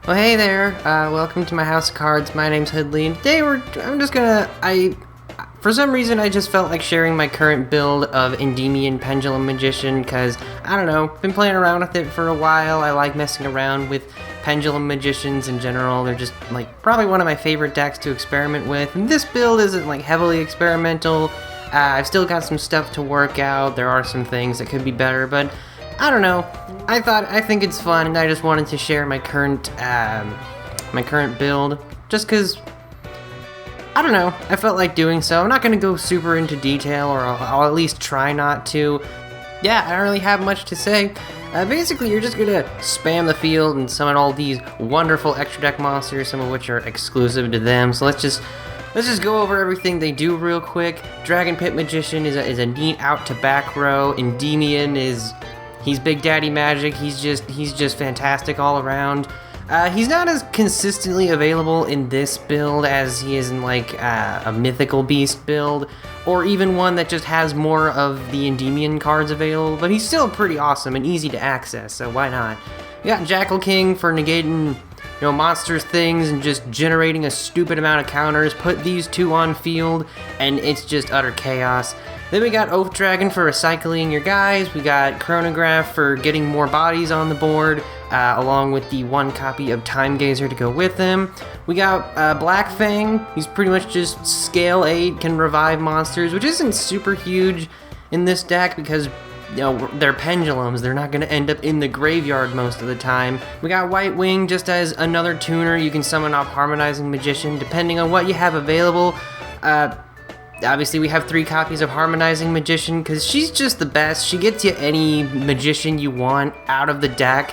Well, hey there. Welcome to my house of cards. My name's Hoodlie, and today for some reason, I just felt like sharing my current build of Endymion-Pendulum Magician, because, I don't know, been playing around with it for a while. I like messing around with Pendulum Magicians in general. They're just, probably one of my favorite decks to experiment with, and this build isn't, heavily experimental. I've still got some stuff to work out. There are some things that could be better, but I don't know. I think it's fun, and I just wanted to share my current build, just because, I don't know, I felt like doing so. I'm not going to go super into detail, or I'll at least try not to. Yeah, I don't really have much to say. Basically, you're just going to spam the field and summon all these wonderful extra deck monsters, some of which are exclusive to them. So let's just go over everything they do real quick. Dragon Pit Magician is a neat out to back row. Endymion he's Big Daddy Magic. He's just fantastic all around. He's not as consistently available in this build as he is in a Mythical Beast build, or even one that just has more of the Endymion cards available, but he's still pretty awesome and easy to access, so why not? We got Jackal King for negating, monsters things and just generating a stupid amount of counters. Put these two on field, and it's just utter chaos. Then we got Oath Dragon for recycling your guys. We got Chronograph for getting more bodies on the board, along with the one copy of Time Gazer to go with him. We got Black Fang. He's pretty much just scale 8, can revive monsters, which isn't super huge in this deck because they're pendulums. They're not going to end up in the graveyard most of the time. We got White Wing just as another tuner. You can summon off Harmonizing Magician depending on what you have available. Obviously, we have 3 copies of Harmonizing Magician because she's just the best. She gets you any magician you want out of the deck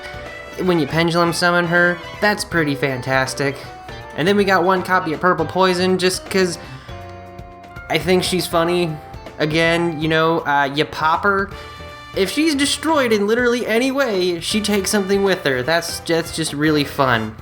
when you pendulum summon her. That's pretty fantastic. And then we got 1 copy of Purple Poison just because I think she's funny. Again, you pop her. If she's destroyed in literally any way, she takes something with her. That's just really fun.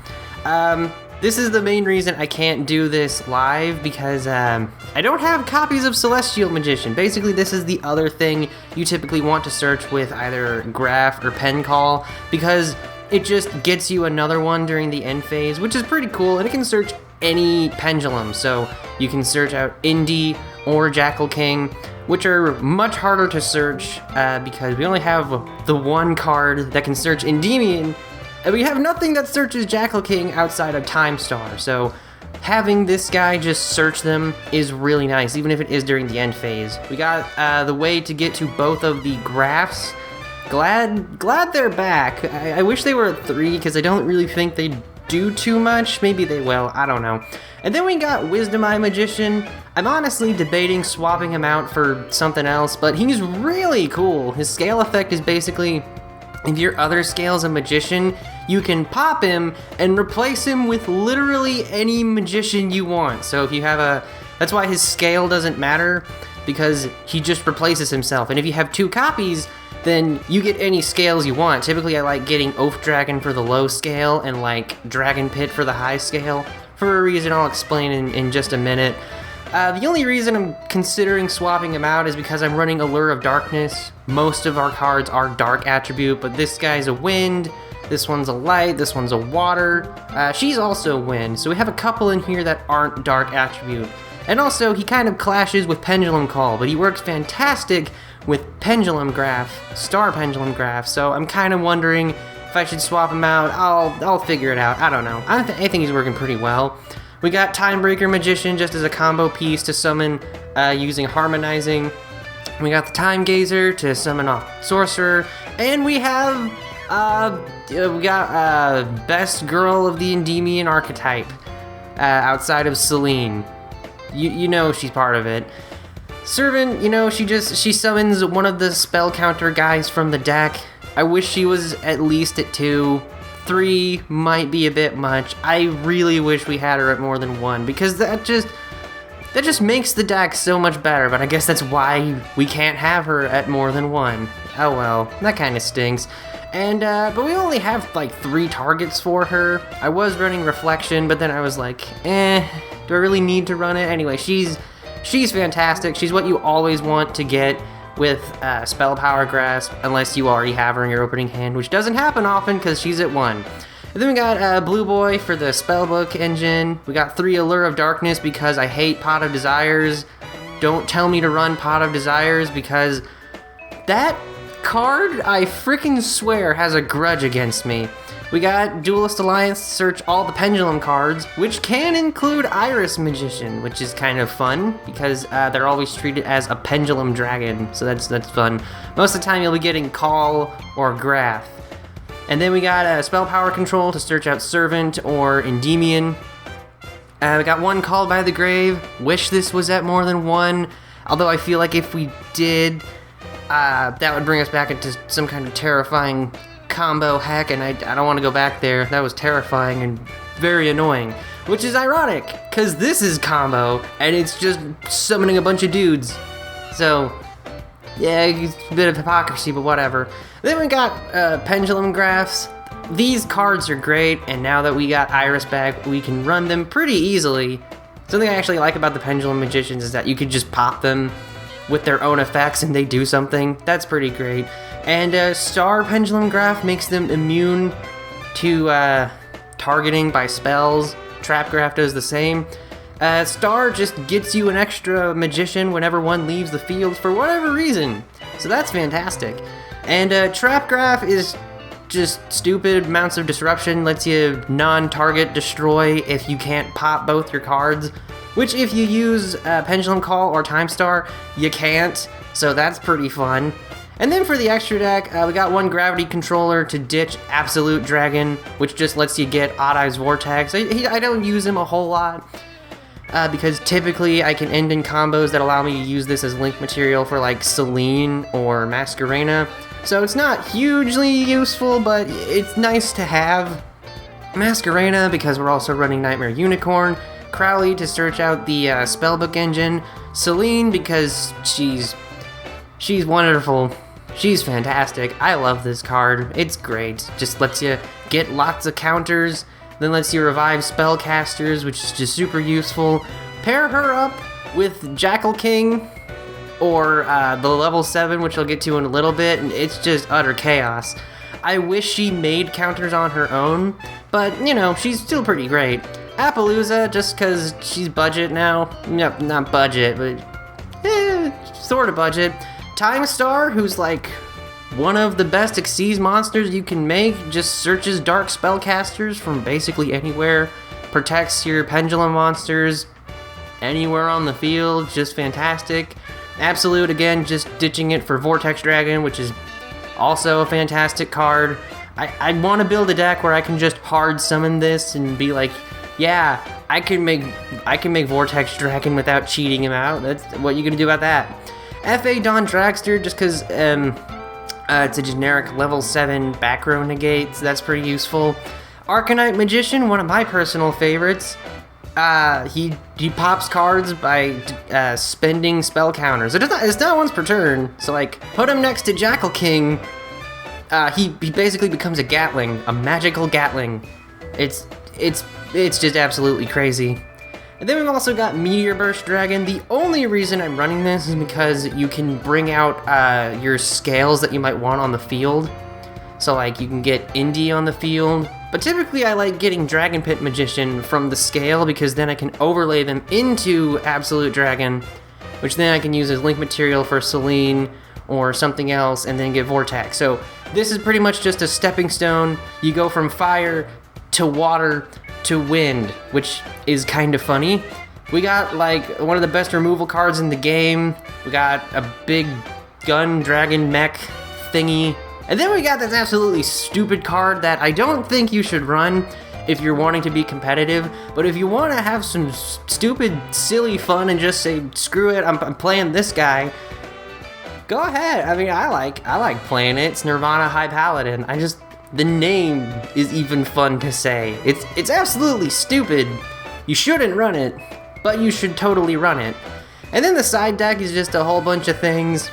This is the main reason I can't do this live, because I don't have copies of Celestial Magician. Basically, this is the other thing you typically want to search with either Graph or Pen Call, because it just gets you another one during the end phase, which is pretty cool, and it can search any pendulum. So you can search out Indy or Jackal King, which are much harder to search because we only have the one card that can search Endymion, and we have nothing that searches Jackal King outside of Time Star, so having this guy just search them is really nice, even if it is during the end phase. We got the way to get to both of the graphs. Glad they're back. I wish they were at 3, because I don't really think they do too much. Maybe they will, I don't know. And then we got Wisdom Eye Magician. I'm honestly debating swapping him out for something else, but he's really cool. His scale effect is basically, if your other scale's a magician, you can pop him and replace him with literally any magician you want. So if you have that's why his scale doesn't matter, because he just replaces himself. And if you have 2 copies, then you get any scales you want. Typically I like getting Oath Dragon for the low scale and Dragon Pit for the high scale, for a reason I'll explain in just a minute. The only reason I'm considering swapping him out is because I'm running Allure of Darkness. Most of our cards are dark attribute, but this guy's a wind, this one's a light, this one's a water. She's also wind, so we have a couple in here that aren't dark attribute. And also, he kind of clashes with Pendulum Call, but he works fantastic with Pendulum Graph, Star Pendulum Graph, so I'm kind of wondering if I should swap him out. I'll figure it out. I don't know. I think he's working pretty well. We got Timebreaker Magician just as a combo piece to summon using Harmonizing. We got the Time Gazer to summon off Sorcerer, and we have Best Girl of the Endymion archetype outside of Celine. You know she's part of it. Servant, she summons one of the spell counter guys from the deck. I wish she was at least at 2. 3 might be a bit much. I really wish we had her at more than 1, because that just makes the deck so much better, but I guess that's why we can't have her at more than 1. Oh well, that kind of stinks. And, but we only have 3 targets for her. I was running Reflection, but then I was like, do I really need to run it? Anyway, she's fantastic. She's what you always want to get with Spell Power Grasp, unless you already have her in your opening hand, which doesn't happen often because she's at 1. And then we got Blue Boy for the Spellbook engine. We got 3 Allure of Darkness because I hate Pot of Desires. Don't tell me to run Pot of Desires because that card, I freaking swear, has a grudge against me. We got Duelist Alliance to search all the Pendulum cards, which can include Iris Magician, which is kind of fun because they're always treated as a Pendulum Dragon, so that's fun. Most of the time you'll be getting Call or Grath. And then we got Spell Power Control to search out Servant or Endymion. We got 1 Called by the Grave. Wish this was at more than 1, although I feel like if we did, that would bring us back into some kind of terrifying combo heck, and I don't want to go back there. That was terrifying and very annoying, which is ironic because this is combo and it's just summoning a bunch of dudes. So yeah, it's a bit of hypocrisy, but whatever. Then we got Pendulum Graphs. These cards are great, and now that we got Iris back, we can run them pretty easily. Something I actually like about the Pendulum Magicians is that you could just pop them with their own effects and they do something. That's pretty great. And Star Pendulum Graph makes them immune to targeting by spells. Trap Graph does the same. Star just gets you an extra magician whenever one leaves the field for whatever reason. So that's fantastic. And Trap Graph is just stupid. Amounts of disruption, lets you non-target destroy if you can't pop both your cards. Which if you use Pendulum Call or Time Star, you can't. So that's pretty fun. And then for the extra deck, we got 1 Gravity Controller to ditch Absolute Dragon, which just lets you get Odd Eyes Vortex. I don't use him a whole lot, because typically I can end in combos that allow me to use this as link material for like Selene or Masquerena. So it's not hugely useful, but it's nice to have. Masquerena because we're also running Nightmare Unicorn. Crowley to search out the Spellbook engine. Selene because she's wonderful. She's fantastic. I love this card. It's great. Just lets you get lots of counters, then lets you revive spellcasters, which is just super useful. Pair her up with Jackal King or the level 7, which I'll get to in a little bit, and it's just utter chaos. I wish she made counters on her own, but, you know, she's still pretty great. Appaloosa, just because she's budget now. Yep, not budget, but sort of budget. Time Star, who's like one of the best Xyz monsters you can make, just searches dark spellcasters from basically anywhere, protects your Pendulum monsters anywhere on the field, just fantastic. Absolute, again, just ditching it for Vortex Dragon, which is also a fantastic card. I want to build a deck where I can just hard summon this and be like, yeah, I can make Vortex Dragon without cheating him out. That's what you gonna do about that. F.A. Dawn Dragster, just because it's a generic level 7 back row negate, so that's pretty useful. Arcanite Magician, one of my personal favorites. He pops cards by spending spell counters. It's not once per turn, so like, put him next to Jackal King. He basically becomes a Gatling, a magical Gatling. It's just absolutely crazy. And then we've also got Meteor Burst Dragon. The only reason I'm running this is because you can bring out your scales that you might want on the field. So like you can get Indy on the field, but typically I like getting Dragon Pit Magician from the scale because then I can overlay them into Absolute Dragon, which then I can use as link material for Selene or something else and then get Vortex. So this is pretty much just a stepping stone. You go from fire to water to wind, which is kind of funny. We got like one of the best removal cards in the game. We got a big gun dragon mech thingy. And then we got this absolutely stupid card that I don't think you should run if you're wanting to be competitive, but if you want to have some stupid, silly fun and just say, screw it, I'm playing this guy, go ahead. I mean, I like playing it. It's Nirvana High Paladin. The name is even fun to say. It's absolutely stupid. You shouldn't run it, but you should totally run it. And then the side deck is just a whole bunch of things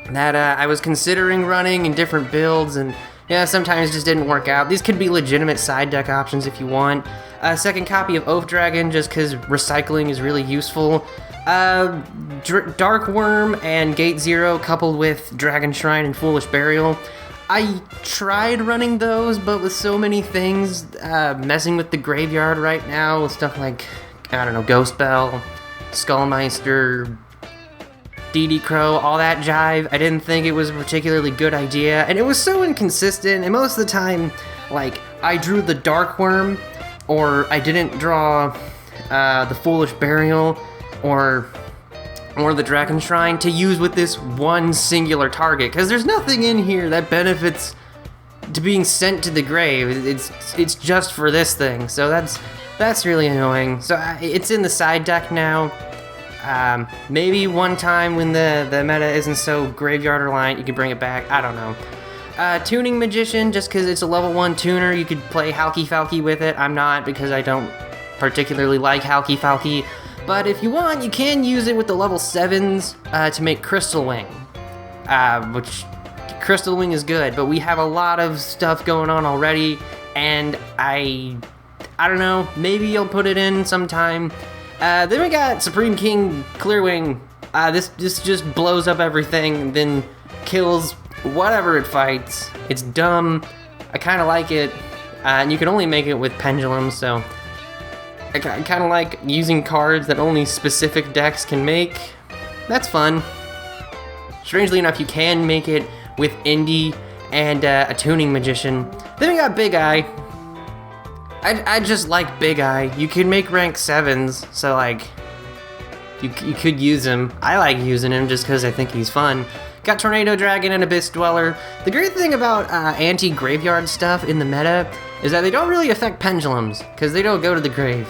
that I was considering running in different builds, and yeah, sometimes just didn't work out. These could be legitimate side deck options if you want. A second copy of Oath Dragon, just because recycling is really useful. Dark Worm and Gate Zero coupled with Dragon Shrine and Foolish Burial. I tried running those, but with so many things messing with the graveyard right now, with stuff like, I don't know, Ghost Bell, Skullmeister, DD Crow, all that jive, I didn't think it was a particularly good idea, and it was so inconsistent, and most of the time, like, I drew the Dark Worm, or I didn't draw the Foolish Burial, or the Dragon Shrine to use with this one singular target, because there's nothing in here that benefits to being sent to the grave. It's just for this thing, so that's really annoying. So it's in the side deck now. Maybe one time when the meta isn't so graveyard reliant, you can bring it back. I don't know. Tuning Magician, just because it's a level 1 tuner, you could play Halky Falky with it. I'm not, because I don't particularly like Halky Falky. But if you want, you can use it with the level 7s to make Crystal Wing. Which, Crystal Wing is good, but we have a lot of stuff going on already, and I don't know, maybe you'll put it in sometime. Then we got Supreme King Clearwing. This just blows up everything and then kills whatever it fights. It's dumb. I kind of like it. And you can only make it with Pendulum, so I kind of like using cards that only specific decks can make. That's fun. Strangely enough, you can make it with Indy and a Tuning Magician. Then we got Big Eye. I just like Big Eye. You can make rank 7s, so like, you could use him. I like using him just because I think he's fun. Got Tornado Dragon and Abyss Dweller. The great thing about anti-graveyard stuff in the meta is that they don't really affect pendulums, because they don't go to the grave.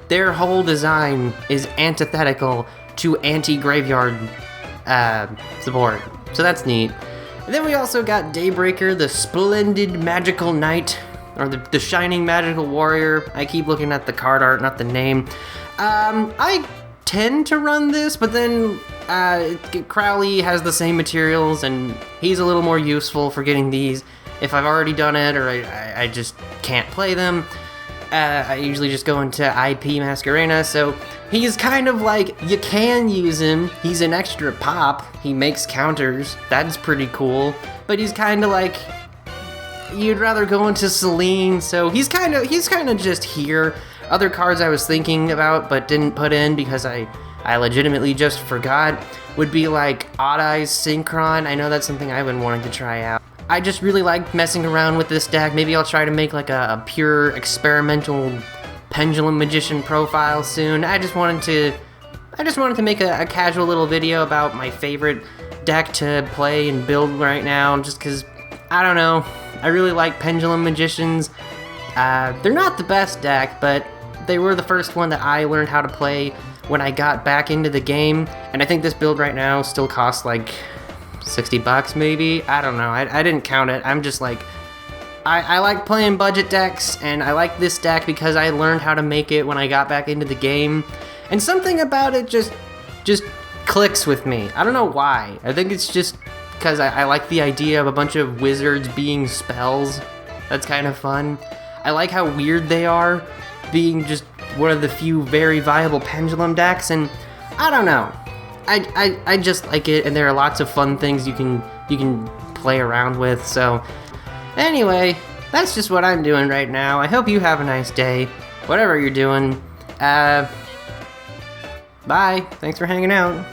Their whole design is antithetical to anti-graveyard support. So that's neat. And then we also got Daybreaker, the Splendid Magical Knight, or the Shining Magical Warrior. I keep looking at the card art, not the name. I tend to run this, but then Crowley has the same materials, and he's a little more useful for getting these if I've already done it, or I just can't play them. I usually just go into IP Masquerena, so he's kind of like, you can use him. He's an extra pop. He makes counters. That's pretty cool. But he's kind of like, you'd rather go into Celine, so he's kind of just here. Other cards I was thinking about but didn't put in because I legitimately just forgot would be like Odd Eyes Synchron. I know that's something I've been wanting to try out. I just really like messing around with this deck. Maybe I'll try to make like a pure experimental Pendulum Magician profile soon. I just wanted to make a casual little video about my favorite deck to play and build right now, just because, I don't know, I really like Pendulum Magicians. They're not the best deck, but they were the first one that I learned how to play when I got back into the game, and I think this build right now still costs like $60 maybe? I don't know, I didn't count it. I'm just like, I like playing budget decks, and I like this deck because I learned how to make it when I got back into the game, and something about it just clicks with me. I don't know why. I think it's just because I like the idea of a bunch of wizards being spells. That's kind of fun. I like how weird they are, being just one of the few very viable Pendulum decks, and I don't know. I just like it, and there are lots of fun things you can play around with. So anyway, that's just what I'm doing right now. I hope you have a nice day, whatever you're doing. Bye. Thanks for hanging out.